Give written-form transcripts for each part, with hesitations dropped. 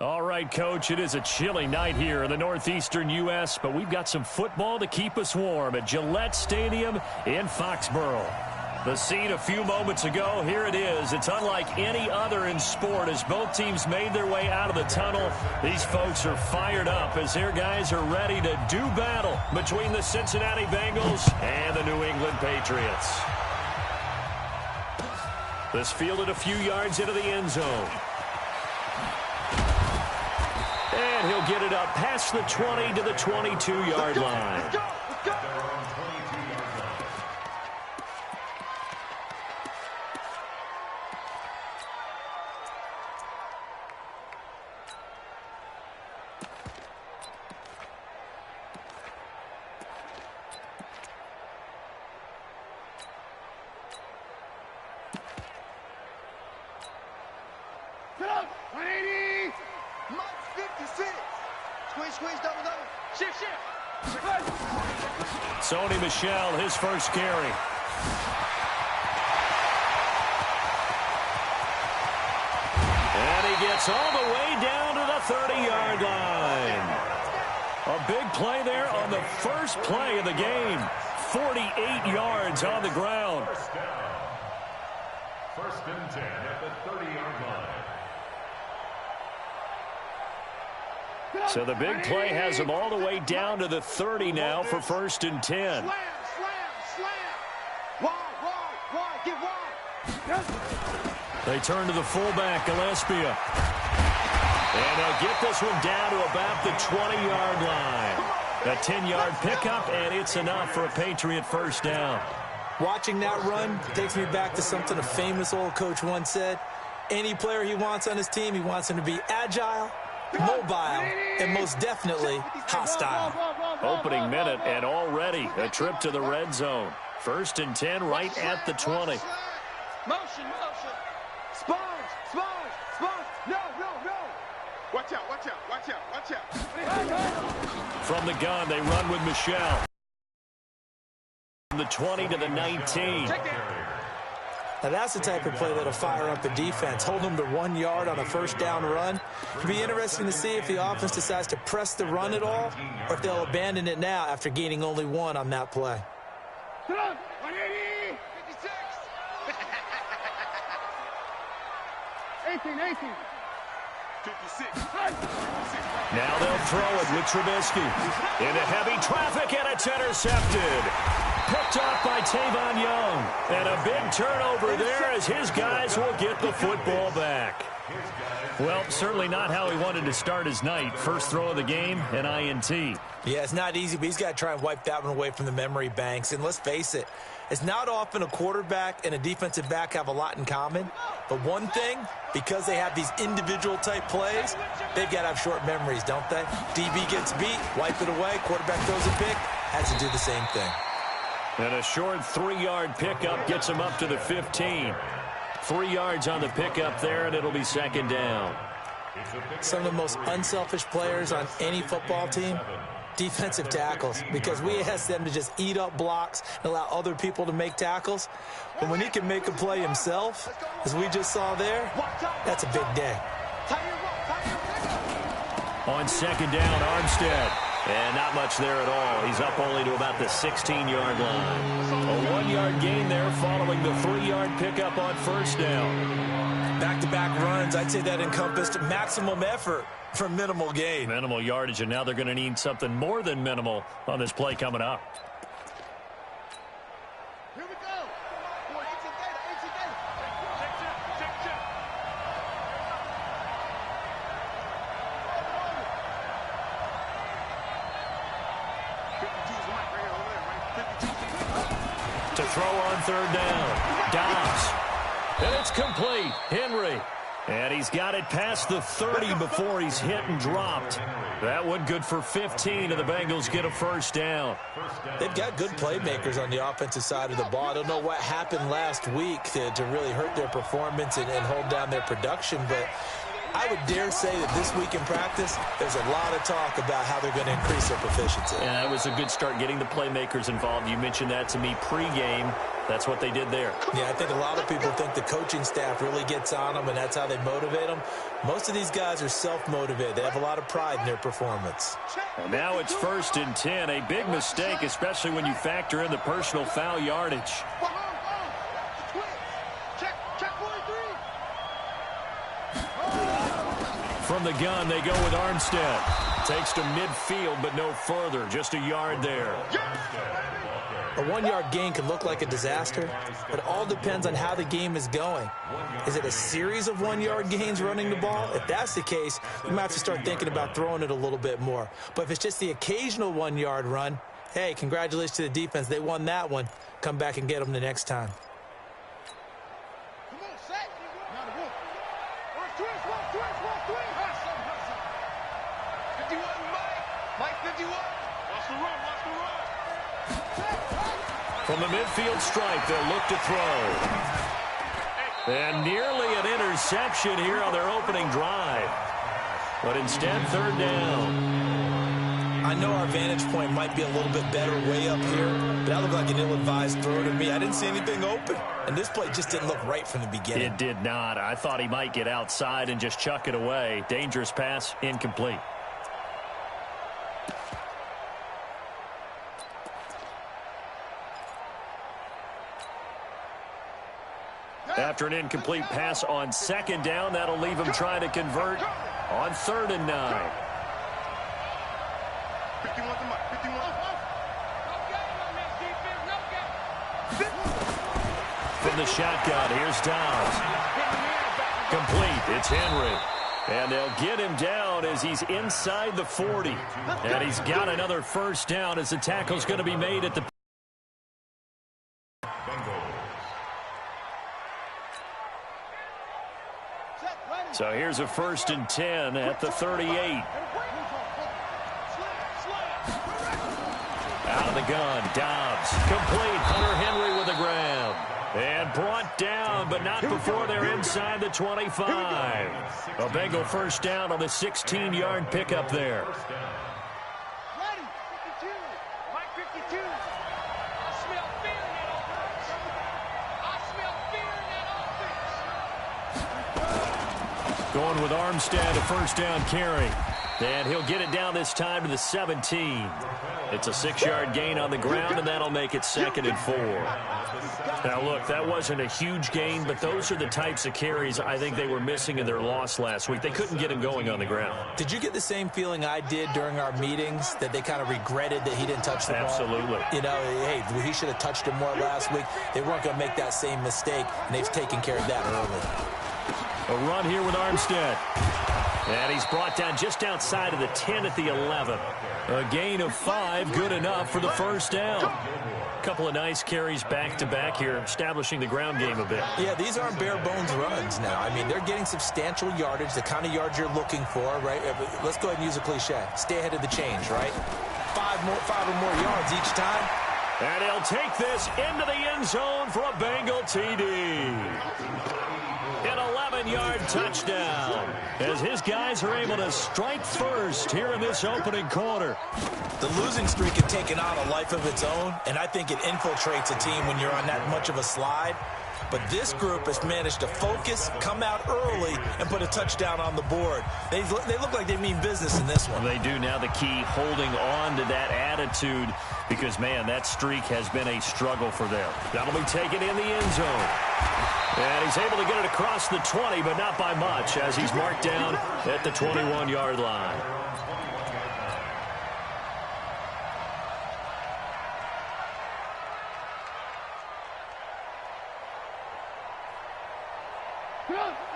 All right, Coach, it is a chilly night here in the northeastern U.S., but we've got some football to keep us warm at Gillette Stadium in Foxborough. The scene a few moments ago, here it is. It's unlike any other in sport as both teams made their way out of the tunnel. These folks are fired up as their guys are ready to do battle between the Cincinnati Bengals and the New England Patriots. This fielded a few yards into the end zone. And he'll get it up past the 20 to the 22-yard line. Let's go. Get up! 180! Mike 56! Squeeze, double. Shift. Sony Michel, his first carry. And he gets all the way down to the 30-yard line. A big play there on the first play of the game. 48 yards on the ground. First and 10 at the 30-yard line. So the big play has them all the way down to the 30 now for first and 10. Slam. Wide, get wide. They turn to the fullback, Gillespie. And they'll get this one down to about the 20-yard line. A 10-yard pickup, and it's enough for a Patriot first down. Watching that run takes me back to something a famous old coach once said. Any player he wants on his team, he wants him to be agile, mobile, and most definitely hostile. Opening minute, and already a trip to the red zone. First and 10 right at the 20. Motion. Sponge. No. Watch out. From the gun, they run with Michel. From the 20 to the 19. Now that's the type of play that'll fire up the defense. Hold them to 1 yard on a first down run. It'll be interesting to see if the offense decides to press the run at all or if they'll abandon it now after gaining only one on that play. 180! 56! 18. 56. Now they'll throw it with Trubisky. Into heavy traffic, and it's intercepted. Picked off by Tavon Young. And a big turnover there as his guys will get the football back. Well, certainly not how he wanted to start his night. First throw of the game, an INT. Yeah, it's not easy, but he's got to try and wipe that one away from the memory banks. And let's face it, it's not often a quarterback and a defensive back have a lot in common. But one thing, because they have these individual type plays, they've got to have short memories, don't they? DB gets beat, wipe it away, quarterback throws a pick, has to do the same thing. And a short 3-yard pickup gets him up to the 15. 3 yards on the pickup there, and it'll be second down. Some of the most unselfish players on any football team, defensive tackles, because we ask them to just eat up blocks and allow other people to make tackles. But when he can make a play himself, as we just saw there, that's a big day. On second down, Armstead. And not much there at all. He's up only to about the 16-yard line. A 1-yard gain there following the 3-yard pickup on first down. Back-to-back runs, I'd say that encompassed maximum effort for minimal gain. Minimal yardage, and now they're going to need something more than minimal on this play coming up. Here we go. To throw on third down. Dobbs. And it's complete. Henry. And he's got it past the 30 before he's hit and dropped. That one good for 15, and the Bengals get a first down. They've got good playmakers on the offensive side of the ball. I don't know what happened last week to really hurt their performance and hold down their production, but I would dare say that this week in practice, there's a lot of talk about how they're going to increase their proficiency. Yeah, that was a good start getting the playmakers involved. You mentioned that to me pregame. That's what they did there. Yeah, I think a lot of people think the coaching staff really gets on them, and that's how they motivate them. Most of these guys are self-motivated. They have a lot of pride in their performance. And now it's 1st and 10. A big mistake, especially when you factor in the personal foul yardage. From the gun, they go with Armstead. Takes to midfield, but no further. Just a yard there. A 1-yard gain can look like a disaster, but it all depends on how the game is going. Is it a series of 1-yard gains running the ball? If that's the case, you might have to start thinking about throwing it a little bit more. But if it's just the occasional 1-yard run, hey, congratulations to the defense. They won that one. Come back and get them the next time. Come on, set. Now the wolf. Twist. 51, Mike. Mike 51. Watch the run. From the midfield stripe, they'll look to throw. And nearly an interception here on their opening drive. But instead, 3rd down. I know our vantage point might be a little bit better way up here, but that looked like an ill-advised throw to me. I didn't see anything open, and this play just didn't look right from the beginning. It did not. I thought he might get outside and just chuck it away. Dangerous pass, incomplete. After an incomplete pass on 2nd down, that'll leave him trying to convert on 3rd and 9. 51 to Mike. 51. From the shotgun, here's Downs. Complete. It's Henry. And they'll get him down as he's inside the 40. And he's got another 1st down as the tackle's going to be made at the... So here's a 1st and 10 at the 38. Out of the gun, Dobbs. Complete. Hunter Henry with a grab. And brought down, but not before they're inside the 25. A Bengal 1st down on the 16-yard pickup there. Ready. 52. Mike 52. I smell fear in that offense. I smell fear in that offense. Going with Armstead, a 1st down carry. And he'll get it down this time to the 17. It's a 6-yard gain on the ground, and that'll make it 2nd and 4. Now, look, that wasn't a huge gain, but those are the types of carries I think they were missing in their loss last week. They couldn't get him going on the ground. Did you get the same feeling I did during our meetings, that they kind of regretted that he didn't touch the ball? Absolutely. You know, hey, he should have touched him more last week. They weren't going to make that same mistake, and they've taken care of that early. A run here with Armstead. And he's brought down just outside of the 10 at the 11. A gain of 5, good enough for the 1st down. A couple of nice carries back-to-back here, establishing the ground game a bit. Yeah, these aren't bare-bones runs now. I mean, they're getting substantial yardage, the kind of yards you're looking for, right? Let's go ahead and use a cliche. Stay ahead of the change, right? 5 or more yards each time. And he'll take this into the end zone for a Bengal TD. An 11-yard touchdown as his guys are able to strike first here in this opening quarter. The losing streak had taken on a life of its own, and I think it infiltrates a team when you're on that much of a slide. But this group has managed to focus, come out early, and put a touchdown on the board. They look like they mean business in this one. They do. Now the key, holding on to that attitude, because, man, that streak has been a struggle for them. That'll be taken in the end zone. And he's able to get it across the 20, but not by much, as he's marked down at the 21-yard line.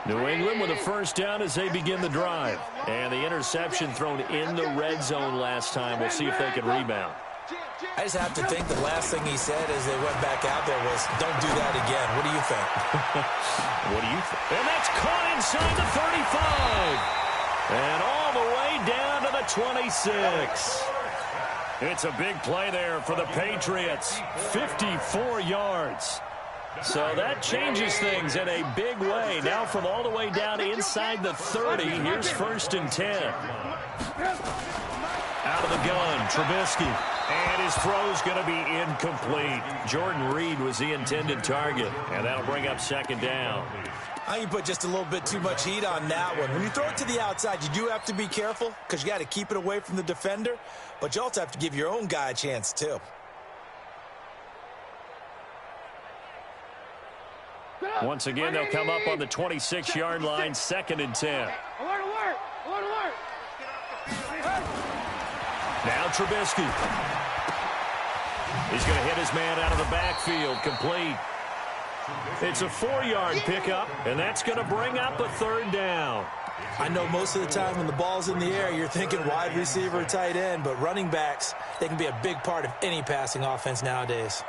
New England with a 1st down as they begin the drive. And the interception thrown in the red zone last time. We'll see if they can rebound. I just have to think the last thing he said as they went back out there was, don't do that again. What do you think? What do you think? And that's caught inside the 35. And all the way down to the 26. It's a big play there for the Patriots. 54 yards. So that changes things in a big way. Now from all the way down inside the 30, here's 1st and 10. Out of the gun, Trubisky. And his throw's going to be incomplete. Jordan Reed was the intended target, and that'll bring up 2nd down. I think you put just a little bit too much heat on that one. When you throw it to the outside, you do have to be careful because you got to keep it away from the defender, but you also have to give your own guy a chance too. Once again, they'll come up on the 26-yard line, 2nd and 10. Alert, alert! Alert, alert! Now Trubisky. He's going to hit his man out of the backfield, complete. It's a 4-yard pickup, and that's going to bring up a 3rd down. I know most of the time when the ball's in the air, you're thinking wide receiver, tight end, but running backs, they can be a big part of any passing offense nowadays.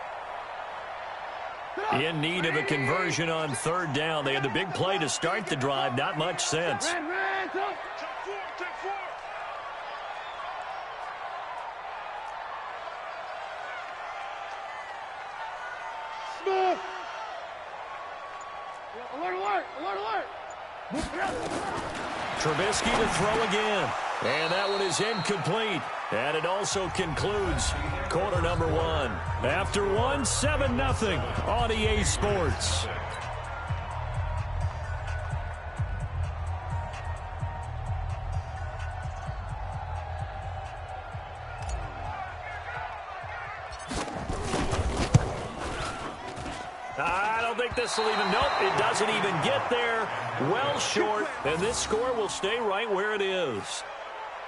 In need of a conversion on 3rd down. They had the big play to start the drive. Not much sense. Smith! Alert, alert! Alert, alert! Trubisky to throw again. And that one is incomplete. And it also concludes quarter number 1. After 1, 7-0 on EA Sports. I don't think this will even, nope, it doesn't even get there. Well short, and this score will stay right where it is.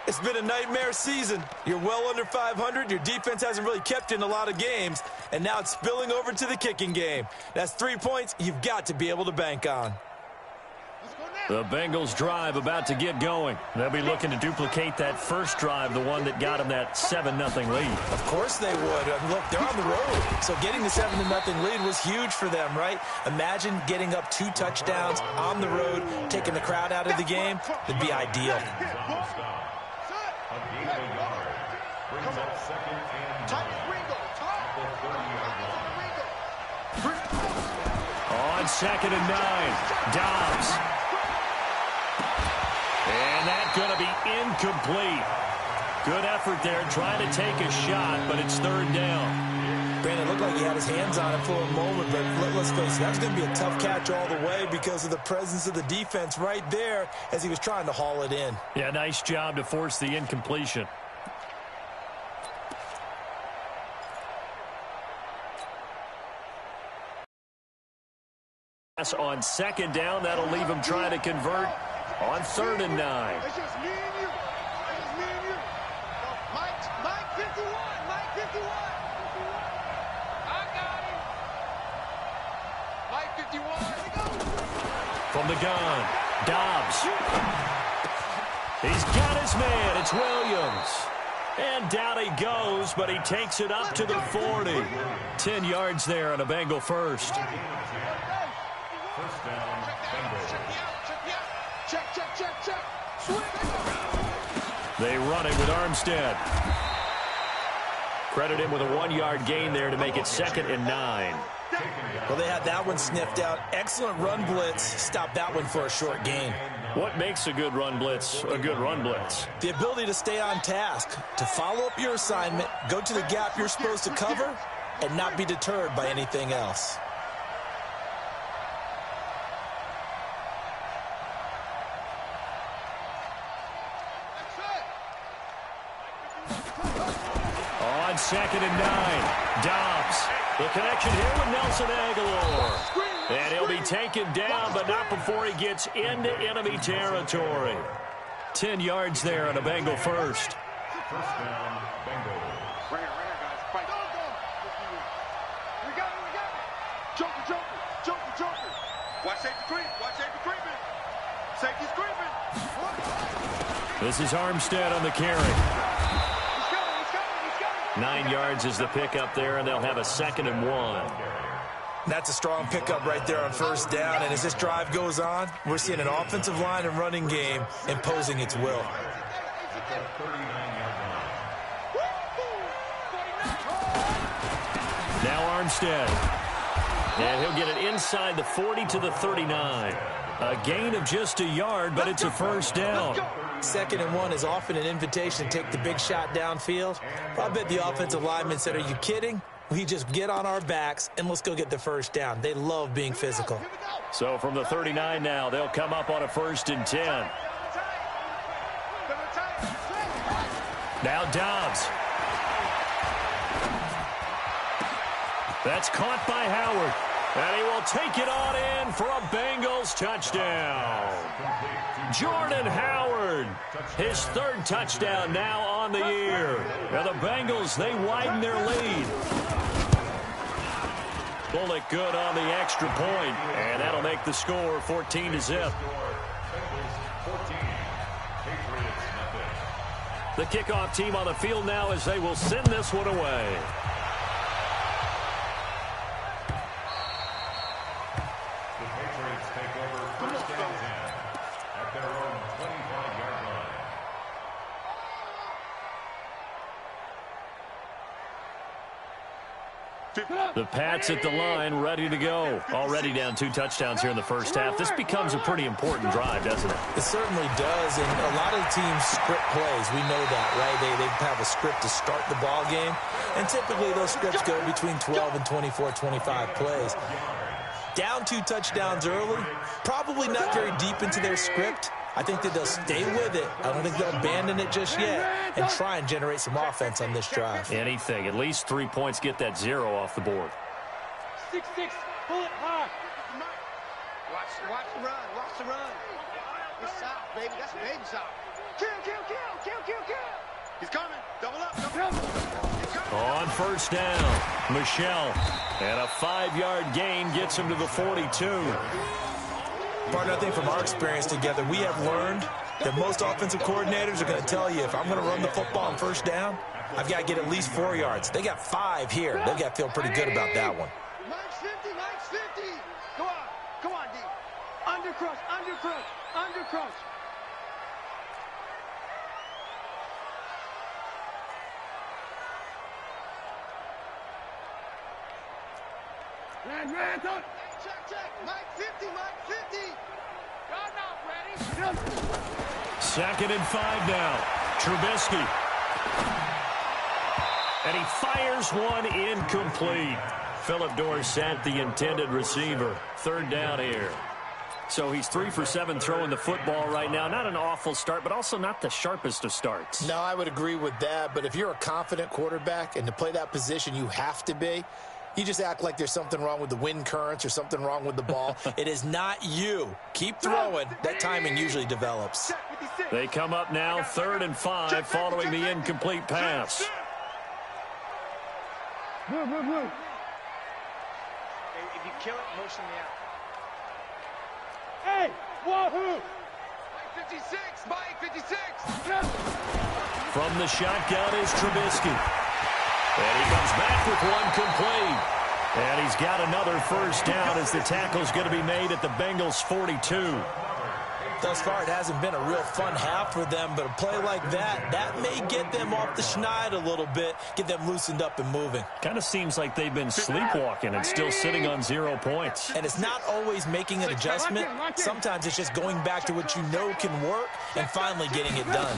It's been a nightmare season. You're well under 500. Your defense hasn't really kept you in a lot of games, and now it's spilling over to the kicking game. That's 3 points you've got to be able to bank on. The Bengals drive about to get going. They'll be looking to duplicate that first drive, the one that got them that 7-0 lead. Of course they would. Look, they're on the road, so getting the 7-0 lead was huge for them, right? Imagine getting up 2 touchdowns on the road, taking the crowd out of the game. It'd be ideal. On 2nd and 9, Dobbs. And that's going to be incomplete. Good effort there trying to take a shot, but it's 3rd down. Brandon, looked like he had his hands on it for a moment, but let's face it, that was going to be a tough catch all the way because of the presence of the defense right there as he was trying to haul it in. Yeah, nice job to force the incompletion. On 2nd down, that'll leave him trying to convert on 3rd and 9. It's just me and you. It's just me and you. Mike 51. Mike 51. I got him. Mike 51. From the gun, Dobbs. He's got his man. It's Williams. And down he goes, but he takes it up to the 40. 10 yards there on a Bengal first. First down, Bengals. Check. They run it with Armstead. Credit him with a 1-yard gain there to make it 2nd and 9. Well, they had that one sniffed out. Excellent run blitz. Stopped that one for a short gain. What makes a good run blitz a good run blitz? The ability to stay on task, to follow up your assignment, go to the gap you're supposed to cover, and not be deterred by anything else. On 2nd and 9, Dobbs. The connection here with Nelson Aguilar. And he'll be taken down, but not before he gets into enemy territory. 10 yards there on a Bengal first. First down, Bengals. Right here, guys. Fight. We got it. Joker. Watch safety creep. Creeping. Safety's creeping. This is Armstead on the carry. He's coming. 9 yards is the pickup there, and they'll have a 2nd and 1. That's a strong pickup right there on first down, and as this drive goes on, we're seeing an offensive line and running game imposing its will. Now Armstead. And he'll get it inside the 40 to the 39. A gain of just a yard, but it's a first down. 2nd and 1 is often an invitation to take the big shot downfield. I bet the offensive lineman said, are you kidding? We just get on our backs and let's go get the first down. They love being physical. So from the 39 now, they'll come up on a 1st and 10. Now Dobbs. That's caught by Howard. And he will take it on in for a Bengals touchdown. Jordan Howard, his 3rd touchdown now on the year. Now the Bengals, they widen their lead. Bullock good on the extra point, and that'll make the score 14-0. The kickoff team on the field now as they will send this one away. The Pats at the line, ready to go. Already down 2 touchdowns here in the first half. This becomes a pretty important drive, doesn't it? It certainly does, and a lot of teams script plays. We know that, right? They have a script to start the ball game, and typically those scripts go between 12 and 24, 25 plays. Down 2 touchdowns early, probably not very deep into their script. I think that they'll stay with it. I don't think they'll abandon it just yet and try and generate some offense on this drive. Anything. At least 3 points, get that 0 off the board. 6-6, pull it hard. Watch the run, watch the run. Good shot, baby, that's a baby shot. Kill. He's coming, double up. On 1st down, Michelle. And a 5-yard gain gets him to the 42. Partner, I think from our experience together, we have learned that most offensive coordinators are going to tell you, if I'm going to run the football on 1st down, I've got to get at least 4 yards. They got 5 here. They've got to feel pretty good about that one. Mike's 50. Come on, D. Undercrush. Ran, don't. Check. Mike 50. God not ready. 2nd and 5 now. Trubisky. And he fires one incomplete. Philip Dorsett, the intended receiver. 3rd down here. So he's 3 for 7 throwing the football right now. Not an awful start, but also not the sharpest of starts. No, I would agree with that. But if you're a confident quarterback and to play that position, you have to be. You just act like there's something wrong with the wind currents or something wrong with the ball. It is not you. Keep throwing. That timing usually develops. They come up now 3rd and 5 following the incomplete pass. Move. Hey, if you kill it, motion me out. Hey, wahoo! Mike 56. From the shotgun is Trubisky. And he comes back with one complete. And he's got another 1st down as the tackle's going to be made at the Bengals 42. Thus far, it hasn't been a real fun half for them, but a play like that may get them off the schneid a little bit, get them loosened up and moving. Kind of seems like they've been sleepwalking and still sitting on 0 points. And it's not always making an adjustment. Sometimes it's just going back to what you know can work and finally getting it done.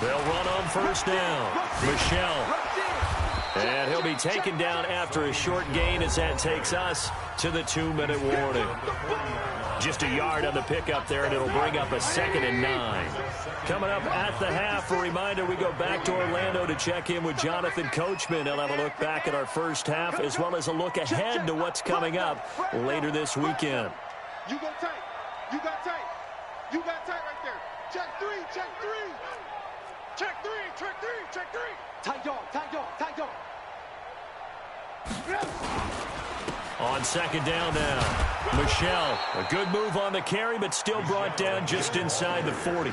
They'll run on 1st down. Michelle. And he'll be taken down after a short gain as that takes us to the 2-minute warning. Just a yard on the pickup there, and it'll bring up a 2nd and 9. Coming up at the half, a reminder, we go back to Orlando to check in with Jonathan Coachman. He'll have a look back at our first half as well as a look ahead to what's coming up later this weekend. You go tight. You got tight. You got tight right there. Check 3. Check 3. Check 3. Check 3. Check 3. Tight dog. On 2nd down now, Michelle. A good move on the carry, but still brought down just inside the 40.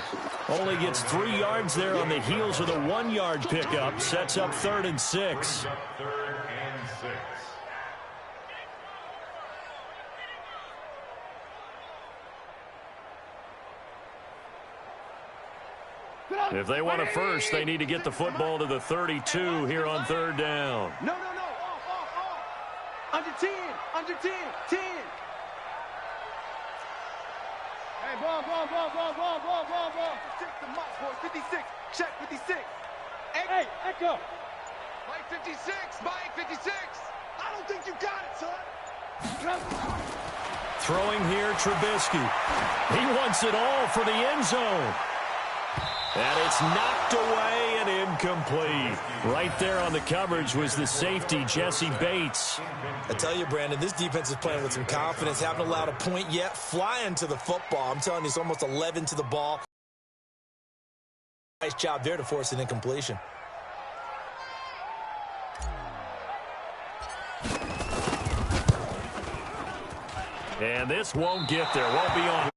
Only gets 3 yards there on the heels of the 1-yard pickup. Sets up 3rd and 6. If they want a first, they need to get the football to the 32 here on 3rd down. No. Off. Under 10. Under 10. 10. Hey, ball. 56 to Mike, boys. 56. Check 56. Hey, Echo. Mike 56. Mike 56. I don't think you got it, son. Throwing here, Trubisky. He wants it all for the end zone. And it's knocked away and incomplete. Right there on the coverage was the safety, Jesse Bates. I tell you, Brandon, this defense is playing with some confidence. Haven't allowed a point yet. Flying to the football. I'm telling you, it's almost 11 to the ball. Nice job there to force an incompletion. And this won't get there. Won't be on.